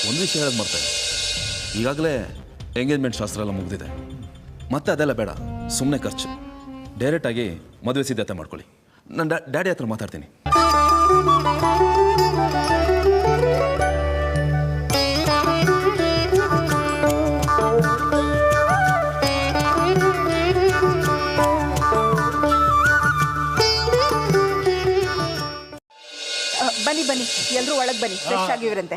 ಒಂದು ವಿಷಯ ಹೇಳೋದು ಮರ್ತೇನೆ, ಈಗಾಗಲೇ ಎಂಗೇಜ್ಮೆಂಟ್ ಶಾಸ್ತ್ರ ಎಲ್ಲ ಮುಗಿದಿದೆ. ಮತ್ತೆ ಅದೆಲ್ಲ ಬೇಡ, ಸುಮ್ಮನೆ ಖರ್ಚು. ಡೈರೆಕ್ಟಾಗಿ ಮದುವೆ ಸಿದ್ಧತೆ ಮಾಡ್ಕೊಳ್ಳಿ. ನಾನು ಡ್ಯಾಡಿ ಹತ್ರ ಮಾತಾಡ್ತೀನಿ. ಬನ್ನಿ ಬನ್ನಿ, ಎಲ್ಲರೂ ಒಳಗೆ ಬನ್ನಿ, ಫ್ರೆಶ್ ಆಗಿವ್ರಂತೆ.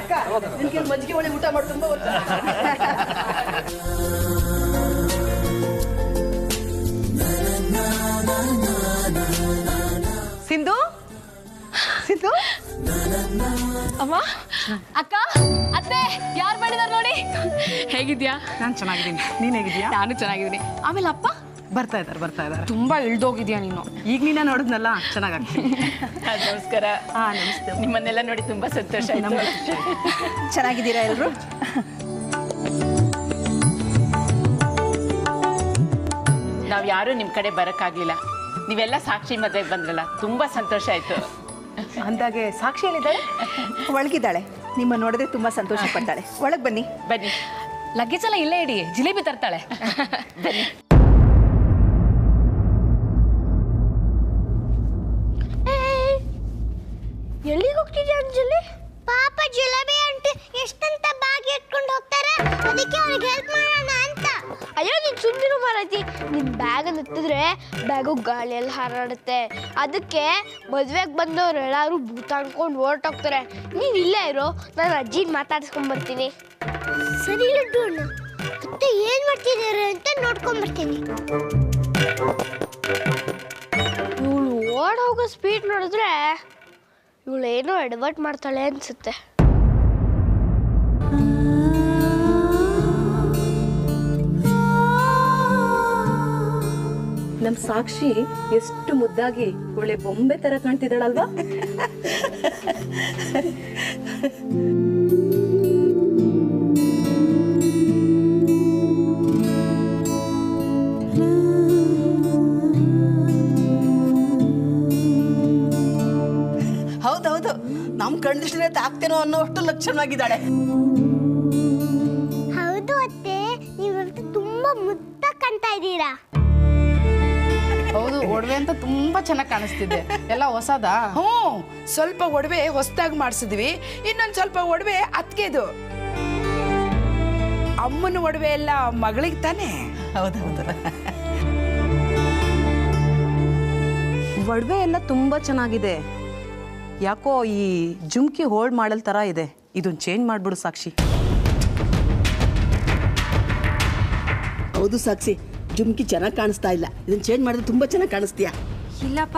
ಅಕ್ಕ, ನಿನ್ಗೆ ಮಜ್ಜಿಗೆ ಒಳ್ಳೆ ಊಟ ಮಾಡಿ ತುಂಬ ಸಿಂಧು ಸಿಂಧು ಅಮ್ಮ, ಅಕ್ಕ, ಅತ್ತೆ, ಯಾರು ಮಾಡಿದಾರೆ ನೋಡಿ. ಹೇಗಿದ್ಯಾ? ನಾನು ಚೆನ್ನಾಗಿದ್ದೀನಿ, ನೀನು ಹೇಗಿದ್ಯಾ? ನಾನು ಚೆನ್ನಾಗಿದ್ದೀನಿ. ಆಮೇಲೆ ಅಪ್ಪ ಬರ್ತಾ ಇದ್ದಾರೆ. ತುಂಬಾ ಇಳ್ದೋಗಿದ್ಯಾ ನೀನು. ಈಗ ನೀನ ನೋಡಿದ್ನಲ್ಲ, ಚೆನ್ನಾಗಾಗ್ತೀನಿ. ನಮಸ್ಕಾರ. ನಮಸ್ತೆ. ನಿಮ್ಮನ್ನೆಲ್ಲ ನೋಡಿ ತುಂಬಾ ಸಂತೋಷ ಆಯ್ತು. ಚೆನ್ನಾಗಿದ್ದೀರಾ ಎಲ್ಲರೂ? ನಾವ್ ಯಾರು ನಿಮ್ ಕಡೆ ಬರಕ್ಕಾಗ್ಲಿಲ್ಲ. ನೀವೆಲ್ಲ ಸಾಕ್ಷಿ ಮದ್ವೆಗೆ ಬಂದ್ರಲ್ಲ, ತುಂಬಾ ಸಂತೋಷ ಆಯ್ತು. ಅಂದಾಗೆ ಸಾಕ್ಷಿ ಹೇಳಿದ್ದಾಳೆ, ಒಳಗಿದ್ದಾಳೆ. ನಿಮ್ಮ ನೋಡಿದ್ರೆ ತುಂಬಾ ಸಂತೋಷ ಪಡ್ತಾಳೆ. ಒಳಗೆ ಬನ್ನಿ. ಬನ್ನಿ. ಲಗೇಜ್ ಎಲ್ಲ ಇಲ್ಲೇ ಇಡಿ, ಜಿಲೇಬಿ ತರ್ತಾಳೆ. ಬನ್ನಿ. ಎಲ್ಲಿಗೆ ಹೋಗ್ತಿದ್ಯಾ ಅಂಜಲಿ? ಪಾಪ ಜಿಲೇಬಿ ಆಂಟಿ ಎಷ್ಟಂತ ಬ್ಯಾಗ್ ಎತ್ಕೊಂಡು ಹೋಗ್ತಾರೆ, ಅದಕ್ಕೆ ಅವ್ರಿಗೆ ಹೆಲ್ಪ್ ಮಾಡೋಣ ಅಂತ. ಅಯ್ಯೋ ನೀನು ಸುಮ್ಮನಿರು ಮಾರೈತಿ. ನಿನ್ನ ಬ್ಯಾಗನ್ನು ಎತ್ತಿದ್ರೆ ಬ್ಯಾಗು ಗಾಳಿಯಲ್ಲಿ ಹಾರಾಡುತ್ತೆ. ಅದಕ್ಕೆ ಮದುವೆಗೆ ಬಂದವ್ರು ಎಲ್ಲರೂ ಭೂತ ಅನ್ಕೊಂಡು ಹೊರಟೋಗ್ತಾರೆ. ನೀನು ಇಲ್ಲೇ ಇರೋ, ನಾನು ಅಜ್ಜಿನ ಮಾತಾಡಿಸ್ಕೊಂಡ್ಬರ್ತೀನಿ. ಸರಿ ಲಡ್ಡು ಅಣ್ಣ, ಮತ್ತೆ ಏನು ಮಾಡ್ತಿದ್ದಾರೆ ಅಂತ ನೋಡ್ಕೊಂಡ್ಬರ್ತೀನಿ. ಇವಳು ಓಡ್ ಹೋಗೋ ಸ್ಪೀಡ್ ನೋಡಿದ್ರೆ ಇವಳೇನೋ ಎಡವಟ್ ಮಾಡ್ತಾಳೆ ಅನ್ಸುತ್ತೆ. ನಮ್ ಸಾಕ್ಷಿ ಎಷ್ಟು ಮುದ್ದಾಗಿ ಒಳ್ಳೆ ಬೊಂಬೆ ತರ ಕಾಣ್ತಿದ್ದಾಳಲ್ವಾ? ಹೌದೌದು, ನಮ್ ಕಣ್ದೃಷ್ಟಿನೇ ತಾಕ್ತೇನೋ ಅನ್ನೋಷ್ಟು ಲಕ್ಷಣವಾಗಿದ್ದಾಳೆ. ಹೌದು ಅತ್ತೆ, ನೀವಂತೂ ತುಂಬಾ ಮುದ್ದಾಗಿ ಕಾಣ್ತಾ ಇದ್ದೀರಾ. ಹೌದು, ಒಡವೆ ಅಂತ ತುಂಬಾ ಚೆನ್ನಾಗಿ ಕಾಣಿಸ್ತಿದೆ. ಎಲ್ಲ ಹೊಸದಾ? ಸ್ವಲ್ಪ ಒಡವೆ ಹೊಸದಾಗಿ ಮಾಡಿಸಿದ್ವಿ, ಇನ್ನೊಂದು ಸ್ವಲ್ಪ ಒಡವೆ ಅತ್ಗೆದು. ಅಮ್ಮನ ಒಡವೆ ಎಲ್ಲ ಮಗಳಿಗೆ ತಾನೆ. ಹೌದೌದು, ಒಡವೆ ಎಲ್ಲ ತುಂಬಾ ಚೆನ್ನಾಗಿದೆ. ಯಾಕೋ ಈ ಜುಮ್ಕಿ ಹೋಲ್ಡ್ ಮಾಡಲ್ ತರ ಇದೆ. ಇದನ್ನ ಚೇಂಜ್ ಮಾಡ್ಬಿಡು ಸಾಕ್ಷಿ. ಹೌದು ಸಾಕ್ಷಿ, ಜುಮ್ಕಿ ಚೆನ್ನಾಗಿ ಕಾಣಿಸ್ತಾ ಇಲ್ಲ. ಇದನ್ನ ಚೇಂಜ್ ಮಾಡಿದ್ರೆ ತುಂಬಾ ಚೆನ್ನಾಗಿ ಕಾಣಿಸ್ತೀಯಾ. ಇಲ್ಲಪ್ಪ,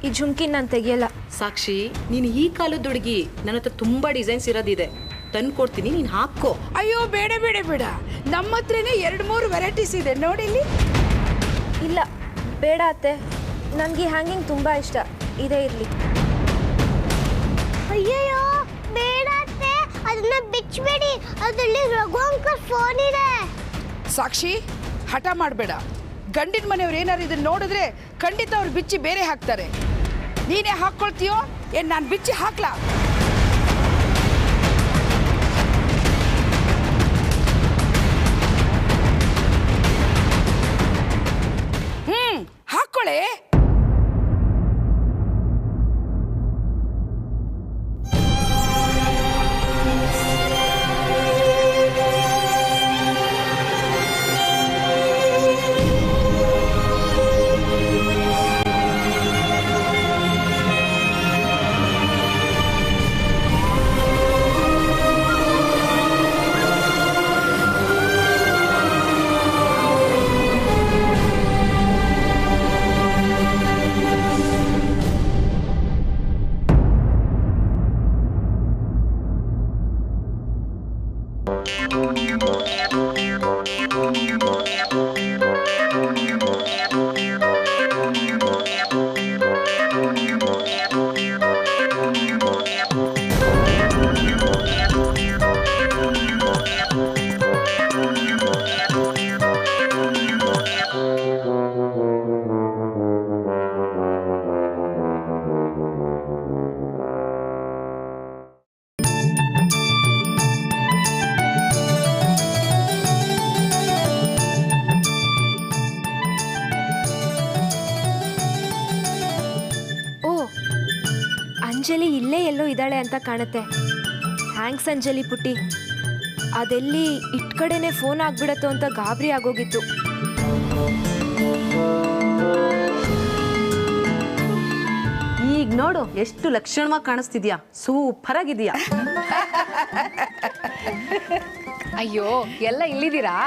ಈ ಜುಮ್ಕಿ ನಾನು ತೆಗಿಯಲ್ಲ. ಸಾಕ್ಷಿ, ನೀನು ಈ ಕಾಲದ ಹುಡುಗಿ, ನನ್ನ ಹತ್ರ ತುಂಬಾ ಡಿಸೈನ್ಸ್ ಇರೋದಿದೆ, ತಂದು ಕೊಡ್ತೀನಿ, ನೀನು ಹಾಕೋ. ಅಯ್ಯೋ ಬೇಡ ಬೇಡ ಬೇಡ, ನಮ್ಮ ಹತ್ರನೇ 2-3 ವೆರೈಟೀಸ್ ಇದೆ ನೋಡಿ ಇಲ್ಲಿ. ಇಲ್ಲ ಬೇಡ ಅತ್ತೆ, ನನಗೆ ಹ್ಯಾಂಗಿಂಗ್ ತುಂಬಾ ಇಷ್ಟ, ಇದೇ ಇರಲಿ. ಅಯ್ಯಯ್ಯೋ ಬೇಡ ಅತ್ತೆ, ಅದನ್ನ ಬಿಚ್ಚಬೇಡಿ, ಅದರಲ್ಲಿ ರಘು ಅಂಕಲ್ ಫೋನ್ ಇದೆ. ಸಾಕ್ಷಿ, ಹಠ ಮಾಡಬೇಡ. ಗಂಡಿನ ಮನೆಯವ್ರು ಏನಾರು ಇದನ್ನ ನೋಡಿದ್ರೆ ಖಂಡಿತ ಅವ್ರು ಬಿಚ್ಚಿ ಬೇರೆ ಹಾಕ್ತಾರೆ. ನೀನೇ ಹಾಕ್ಕೊಳ್ತೀಯೋ ಏನ್ ನಾನು ಬಿಚ್ಚಿ ಹಾಕ್ಲಾ? ಹಾಕ್ಕೊಳೆ. ಅಂಜಲಿ ಇಲ್ಲೇ ಎಲ್ಲೋ ಇದ್ದಾಳೆ ಅಂತ ಕಾಣುತ್ತೆ. ಥ್ಯಾಂಕ್ಸ್ ಅಂಜಲಿ ಪುಟ್ಟಿ. ಅದೆಲ್ಲಿ ಇಟ್ ಕಡೆನೆ ಫೋನ್ ಆಗ್ಬಿಡತ್ತೋ ಅಂತ ಗಾಬರಿ ಆಗೋಗಿತ್ತು. ಈಗ ನೋಡು ಎಷ್ಟು ಲಕ್ಷಣವಾಗಿ ಕಾಣಿಸ್ತಿದ್ಯಾ, ಸೂಪರ್ ಆಗಿದೆಯಾ. ಅಯ್ಯೋ ಎಲ್ಲ ಇಲ್ಲಿದ್ದೀರಾ?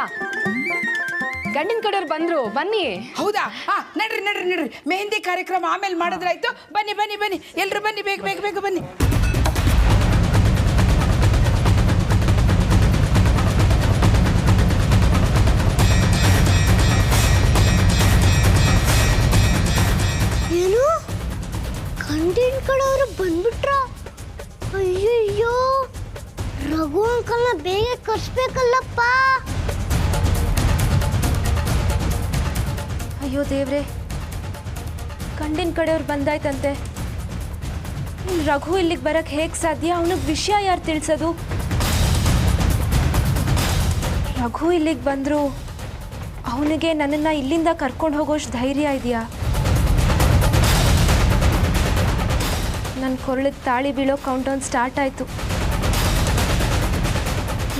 ಗಂಡಿನ ಕಡೆಯವ್ರು ಬಂದ್ರು, ಬನ್ನಿ. ಹೌದಾ? ನಡ್ರಿ ನಡ್ರಿ ನಡ್ರಿ, ಮೆಹಂದಿ ಕಾರ್ಯಕ್ರಮ ಆಮೇಲೆ ಮಾಡಿದ್ರಾಯ್ತು. ಬನ್ನಿ ಬನ್ನಿ ಬನ್ನಿ, ಎಲ್ರು ಬನ್ನಿ, ಬೇಗ ಬೇಗ ಬೇಗ ಬನ್ನಿ. ಏನು ಗಂಡಿನ ಕಡೆಯವರು ಬಂದ್ಬಿಟ್ರ? ಅಯ್ಯಯ್ಯೋ, ರಘು ಅಂಕಲ್ನ ಬೇಗ ಕರ್ಸ್ಬೇಕಲ್ಲಪ್ಪ. ಅಯ್ಯೋ ದೇವ್ರೆ, ಗಂಡಿನ ಕಡೆಯವ್ರು ಬಂದಾಯ್ತಂತೆ. ರಘು ಇಲ್ಲಿಗೆ ಬರಕ್ಕೆ ಹೇಗೆ ಸಾಧ್ಯ? ಅವನಿಗೆ ವಿಷಯ ಯಾರು ತಿಳಿಸೋದು? ರಘು ಇಲ್ಲಿಗೆ ಬಂದರು, ಅವನಿಗೆ ನನ್ನನ್ನು ಇಲ್ಲಿಂದ ಕರ್ಕೊಂಡು ಹೋಗೋಷ್ಟು ಧೈರ್ಯ ಇದೆಯಾ? ನನ್ನ ಕೊರಳಿಗೆ ತಾಳಿ ಬೀಳೋ ಕೌಂಟೌನ್ ಸ್ಟಾರ್ಟ್ ಆಯಿತು.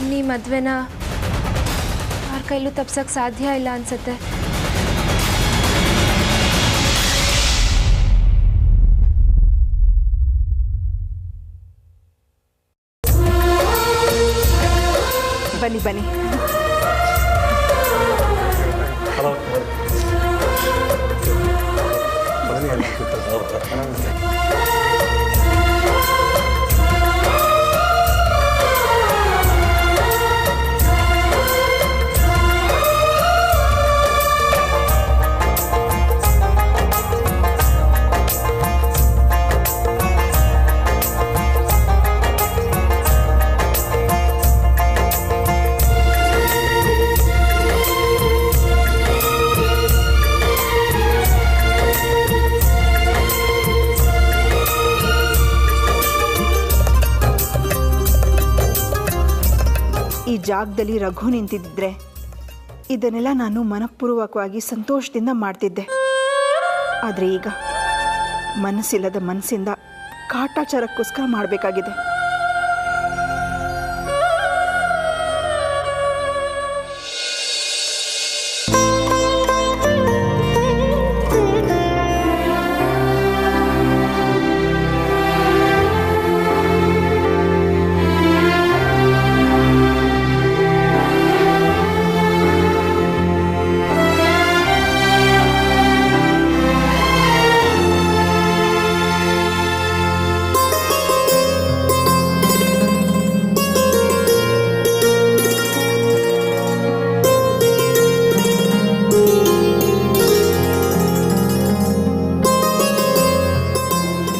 ಇನ್ನೀ ಮದುವೆನ ಯಾರ ಕೈಲೂ ತಪ್ಸೋಕ್ಕೆ ಸಾಧ್ಯ ಇಲ್ಲ ಅನ್ಸುತ್ತೆ. ಬನ್ನಿ ಬನ್ನಿ. ಈ ಜಾಗದಲ್ಲಿ ರಘು ನಿಂತಿದ್ದರೆ ಇದನ್ನೆಲ್ಲ ನಾನು ಮನಪೂರ್ವಕವಾಗಿ ಸಂತೋಷದಿಂದ ಮಾಡ್ತಿದ್ದೆ. ಆದರೆ ಈಗ ಮನಸ್ಸಿಲ್ಲದ ಮನಸ್ಸಿಂದ ಕಾಟಾಚಾರಕ್ಕೋಸ್ಕರ ಮಾಡಬೇಕಾಗಿದೆ.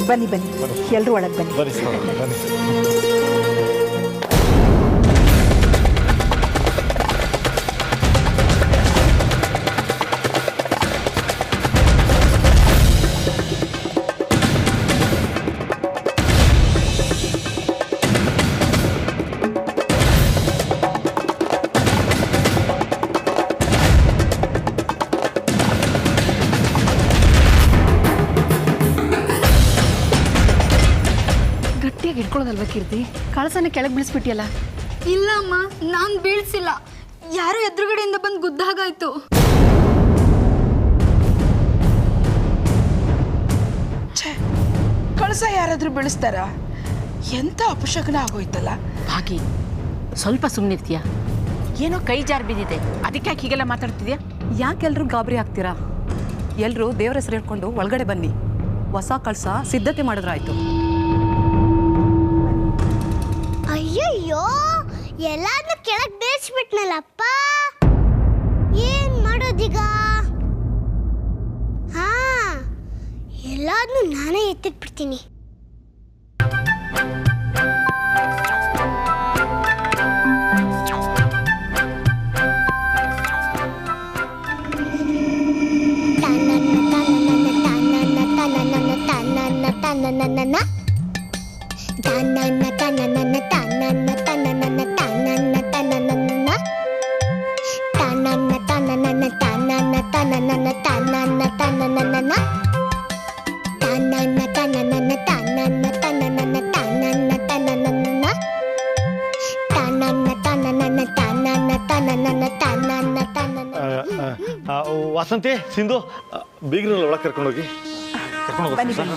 ಬನ್ನಿ ಬನ್ನಿ, ಎಲ್ಲರೂ ಒಳಗೆ ಬನ್ನಿ. ಗಟ್ಟಿಯಾಗಿ ಇಟ್ಕೊಳ್ಳೋದಲ್ವ ಕೀರ್ತಿ? ಕಳಸನ ಕೆಳಗೆ ಬೀಳಿಸ್ಬಿಟ್ಟಿಯಲ್ಲ. ಇಲ್ಲ ಅಮ್ಮ, ನಾನು ಬೀಳ್ಸಿಲ್ಲ. ಯಾರೋ ಎದುರುಗಡೆಯಿಂದ ಬಂದು ಗುದ್ದಾಗಾಯ್ತು. ಕಳಸ ಯಾರಾದ್ರೂ ಬೆಳೆಸ್ತಾರ? ಎಂತ ಅಪಶಕನ ಆಗೋಯ್ತಲ್ಲ. ಭಾಗಿ, ಸ್ವಲ್ಪ ಸುಮ್ಮನಿರ್ತೀಯ? ಏನೋ ಕೈ ಜಾರ್ ಬಿದ್ದಿದೆ, ಅದಕ್ಕೆ ಯಾಕೆ ಹೀಗೆಲ್ಲ ಮಾತಾಡ್ತಿದ್ಯಾ? ಯಾಕೆಲ್ರೂ ಗಾಬರಿ ಆಗ್ತೀರಾ? ಎಲ್ಲರೂ ದೇವರ ಹೆಸರು ಹೇಳ್ಕೊಂಡು ಒಳಗಡೆ ಬನ್ನಿ. ಹೊಸ ಕಳಸ ಸಿದ್ಧತೆ ಮಾಡಿದ್ರಾಯ್ತು. ಅಯ್ಯಯ್ಯೋ, ಎಲ್ಲಾದ್ನೂ ಕೆಳಗೆ ಬೇಯಿಸ್ಬಿಟ್ನಲ್ಲಪ್ಪ. ಏನ್ ಮಾಡೋದೀಗ? ಹಾ, ಎಲ್ಲಾದ್ನೂ ನಾನೇ ಎತ್ತಿಟ್ಬಿಡ್ತೀನಿ. ವಾಸಂತಿ ಸಿಂಧು ಬೀಗ್ರಲ್ಲಿ ಒಳಗೆ ಕರ್ಕೊಂಡೋಗಿ ಬನ್ನಿ ಕರ್ಕೊಂಡು ಬನ್ನಿ.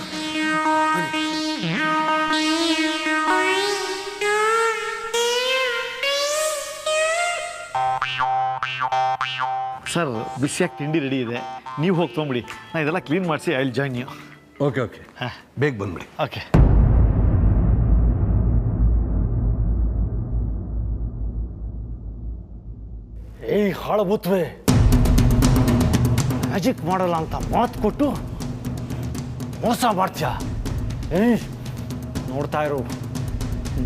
ಸರ್ ಬಿಸಿಯಾಗಿ ತಿಂಡಿ ರೆಡಿ ಇದೆ, ನೀವು ಹೋಗಿ ತೊಗೊಂಬಿಡಿ. ನಾನು ಇದೆಲ್ಲ ಕ್ಲೀನ್ ಮಾಡಿಸಿ I will join you. Okay okay ಬೇಗ ಬಂದ್ಬಿಡಿ. ಓಕೆ. ಏಯ್ ಹಾಳಬುತ್ವೆ, ಮ್ಯಾಜಿಕ್ ಮಾಡಲ್ಲ ಅಂತ ಮಾತು ಕೊಟ್ಟು ಮೋಸ ಮಾಡ್ತೀಯ. ಏಯ್ ನೋಡ್ತಾ ಇರು,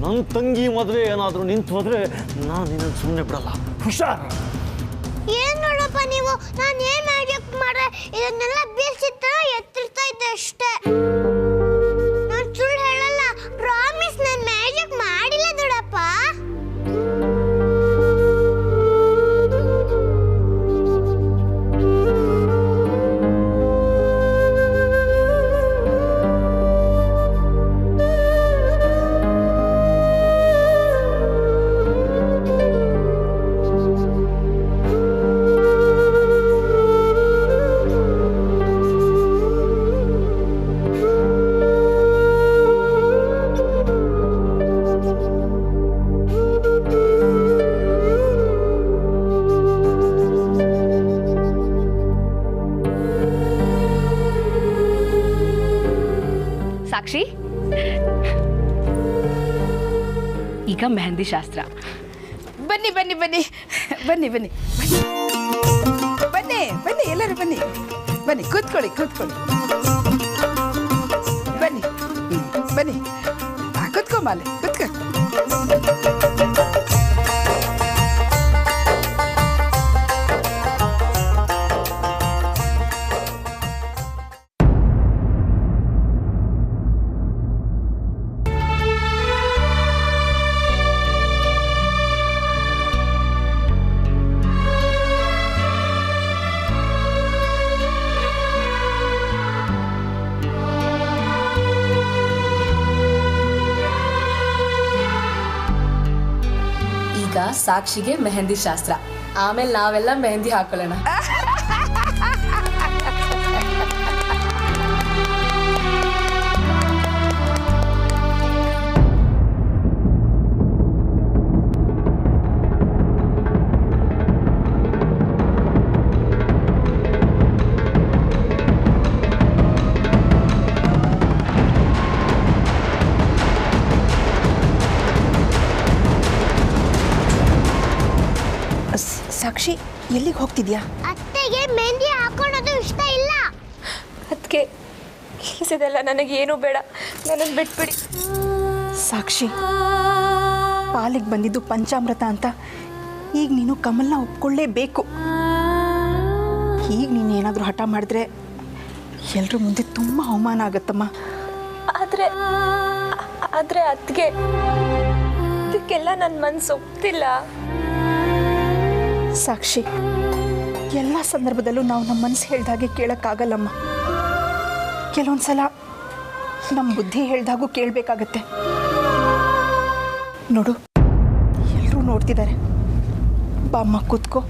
ನನ್ನ ತಂಗಿ ಮದುವೆ ಏನಾದರೂ ನಿಂತು ಹೋದ್ರೆ ನಾನು ನಿನ್ನನ್ನು ಸುಮ್ಮನೆ ಬಿಡಲ್ಲ. ಹುಷಾರ್. ಏನ್ ನೋಡಪ್ಪ ನೀವು, ನಾನು ಏನ್ ಮ್ಯಾಜಿಕ್ ಮಾಡ್ರೆ ಇದನ್ನೆಲ್ಲ ಬೀಳ್ಸಿತ್ತ ಎತ್ತಿರ್ತಾ ಇದ್ದೆ ಅಷ್ಟೇ. ನಾನು ಸುಳ್ಳು ಹೇಳಲ್ಲ, ಪ್ರಾಮಿಸ್, ನಾನು ಮ್ಯಾಜಿಕ್ ಮಾಡಿಲ್ಲ ದೊಡ್ಡಪ್ಪ. ಸಾಕ್ಷಿ, ಈಗ ಮೆಹಂದಿ ಶಾಸ್ತ್ರ. ಬನ್ನಿ ಬನ್ನಿ ಬನ್ನಿ ಬನ್ನಿ ಬನ್ನಿ ಬನ್ನಿ ಬನ್ನಿ ಎಲ್ಲರೂ ಬನ್ನಿ ಬನ್ನಿ, ಕೂತ್ಕೊಳ್ಳಿ ಕೂತ್ಕೊಳ್ಳಿ. ಬನ್ನಿ ಬನ್ನಿ, ಕೂತ್ಕೊ ಮಾಲೆ, ಕೂತ್ಕೊ. ಈಗ ಸಾಕ್ಷಿಗೆ ಮೆಹಂದಿ ಶಾಸ್ತ್ರ, ಆಮೇಲೆ ನಾವೆಲ್ಲ ಮೆಹಂದಿ ಹಾಕೊಳ್ಳೋಣ. ಸಾಕ್ಷಿ, ಎಲ್ಲಿಗೆ ಹೋಗ್ತಿದ್ಯಾ? ಅತ್ತೆಗೆ ಮೆಹಂದಿ ಹಾಕೊಳ್ಳೋದು ಇಷ್ಟ ಇಲ್ಲ. ಅದಕ್ಕೆ ಇದೆಲ್ಲ ನನಗೇನು ಬೇಡ, ನನ್ನನ್ನು ಬಿಟ್ಬಿಡಿ. ಸಾಕ್ಷಿ, ಪಾಲಿಗೆ ಬಂದಿದ್ದು ಪಂಚಾಮೃತ ಅಂತ ಈಗ ನೀನು ಕಮಲ್ನ ಒಪ್ಕೊಳ್ಳೇಬೇಕು. ಈಗ ನೀನು ಏನಾದರೂ ಹಠ ಮಾಡಿದ್ರೆ ಎಲ್ಲರ ಮುಂದೆ ತುಂಬ ಅವಮಾನ ಆಗತ್ತಮ್ಮ. ಆದರೆ ಅದಕ್ಕೆ ಇದಕ್ಕೆಲ್ಲ ನನ್ನ ಮನಸ್ಸು ಒಪ್ತಿಲ್ಲ. ಸಾಕ್ಷಿ, ಎಲ್ಲ ಸಂದರ್ಭದಲ್ಲೂ ನಾವು ನಮ್ಮ ಮನಸ್ಸು ಹೇಳ್ದಾಗೆ ಕೇಳೋಕ್ಕಾಗಲ್ಲಮ್ಮ. ಕೆಲವೊಂದು ಸಲ ನಮ್ಮ ಬುದ್ಧಿ ಹೇಳ್ದಾಗೂ ಕೇಳಬೇಕಾಗತ್ತೆ. ನೋಡು, ಎಲ್ಲರೂ ನೋಡ್ತಿದ್ದಾರೆ. ಬಾಮ್ಮ, ಕೂತ್ಕೋ.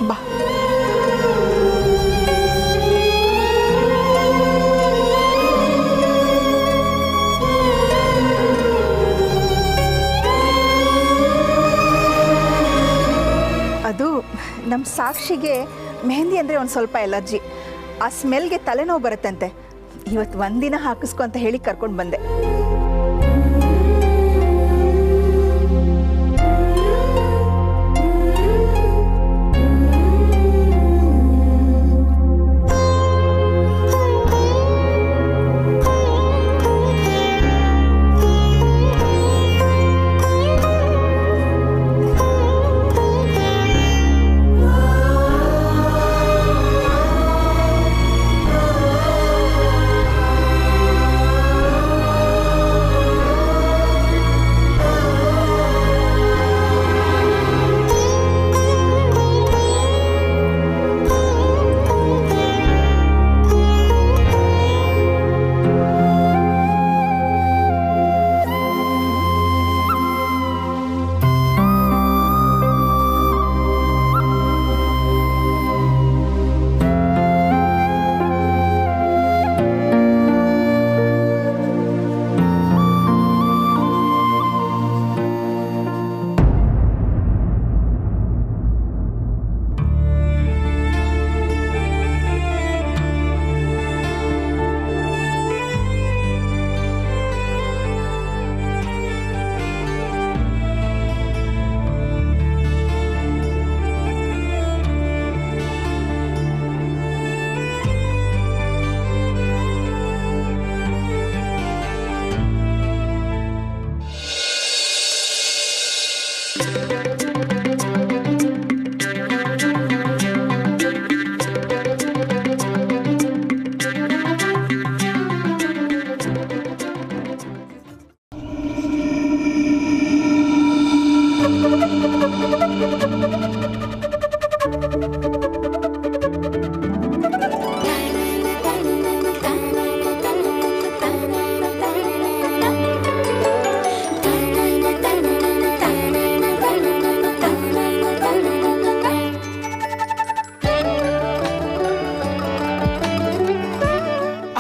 ಬಾ. ಅದು ನಮ್ಮ ಸಾಕ್ಷಿಗೆ ಮೆಹಂದಿ ಅಂದರೆ ಒಂದು ಸ್ವಲ್ಪ ಎಲರ್ಜಿ. ಆ ಸ್ಮೆಲ್ಗೆ ತಲೆನೋವು ಬರುತ್ತಂತೆ. ಇವತ್ತು ಒಂದಿನ ಹಾಕಿಸ್ಕೊ ಅಂತ ಹೇಳಿ ಕರ್ಕೊಂಡು ಬಂದೆ.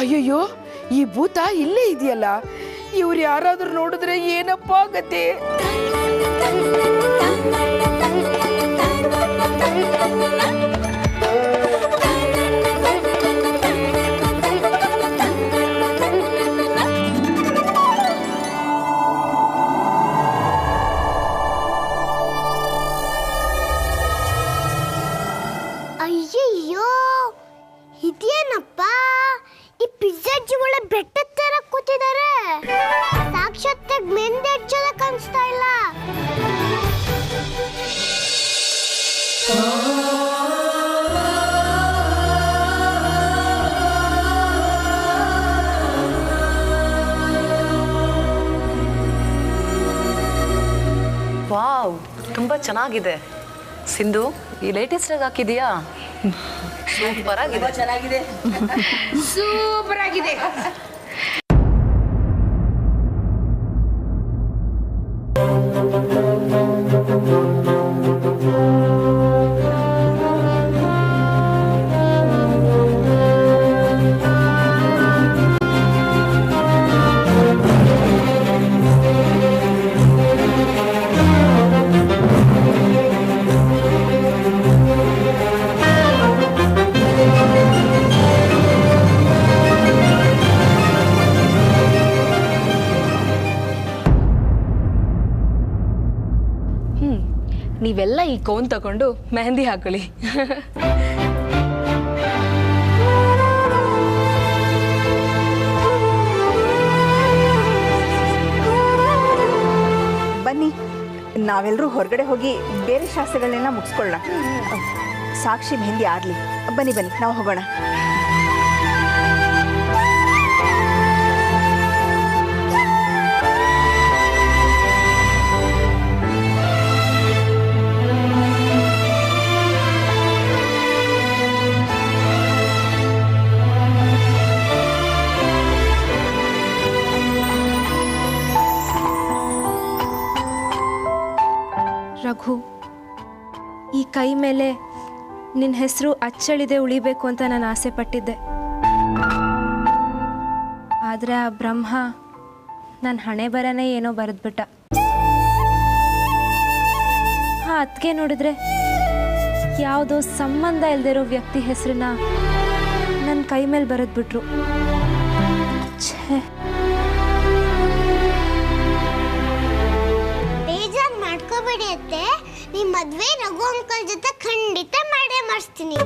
ಅಯ್ಯಯ್ಯೋ, ಈ ಭೂತ ಇಲ್ಲೇ ಇದೆಯಲ್ಲ, ಇವ್ರು ಯಾರಾದ್ರೂ ನೋಡಿದ್ರೆ ಏನಪ್ಪಾ ಗತಿ? ಅಯ್ಯಯ್ಯೋ, ಇದೇನಪ್ಪ? ಈ ಪಿಜ್ಜಾ ಒಳ್ಳೆ ಬೆಟ್ಟದ ತರ ಕೂತಿದ್ದಾರೆ. ಸಾಕ್ಷಾತ್ ಮೆಂದೆ ಹಚ್ಚೋದ ಕಾಣಿಸ್ತಾ ಇಲ್ಲ. ವಾವ್, ತುಂಬ ಚೆನ್ನಾಗಿದೆ. ಸಿಂಧು, ಈ ಲೇಟೆಸ್ಟ್ ಆಗಿ ಹಾಕಿದೀಯಾ? ಸೂಪರ್ ಆಗಿದೆ. ಚೆನ್ನಾಗಿದೆ. ಸೂಪರ್ ಆಗಿದೆ. ನೀವೆಲ್ಲ ಈ ಕೋನ್ ತಗೊಂಡು ಮೆಹಂದಿ ಹಾಕೊಳ್ಳಿ. ಬನ್ನಿ, ನಾವೆಲ್ಲರೂ ಹೊರಗಡೆ ಹೋಗಿ ಬೇರೆ ಶಾಸ್ತ್ರಗಳನ್ನೆಲ್ಲ ಮುಗಿಸ್ಕೊಳ್ಳೋಣ. ಸಾಕ್ಷಿ ಮೆಹಂದಿ ಆರ್ಲಿ. ಬನ್ನಿ ಬನ್ನಿ, ನಾವು ಹೋಗೋಣ. ರಘು, ಈ ಕೈ ಮೇಲೆ ನಿನ್ನ ಹೆಸರು ಅಚ್ಚಳಿದೆ ಉಳಿಬೇಕು ಅಂತ ನಾನು ಆಸೆ ಪಟ್ಟಿದ್ದೆ. ಆದರೆ ಆ ಬ್ರಹ್ಮ ನನ್ನ ಹಣೆ ಬರನೇ ಏನೋ ಬರೆದ್ಬಿಟ್ಟ. ಆ ಅತ್ತಿಗೆ ನೋಡಿದ್ರೆ ಯಾವುದೋ ಸಂಬಂಧ ಇಲ್ದಿರೋ ವ್ಯಕ್ತಿ ಹೆಸರನ್ನ ನನ್ನ ಕೈ ಮೇಲೆ ಬರೆದ್ಬಿಟ್ರು. ಛೇ, ಮಾಡ್ಕೋಬೇಡಿ ಅತ್ತೆ. ನಿಮ್ಮ ಮದ್ವೆ ರಘು ಅಂಕಲ್ ಜೊತೆ ಖಂಡಿತ ಮಾಡೇ ಮಾಡಿಸ್ತೀನಿ.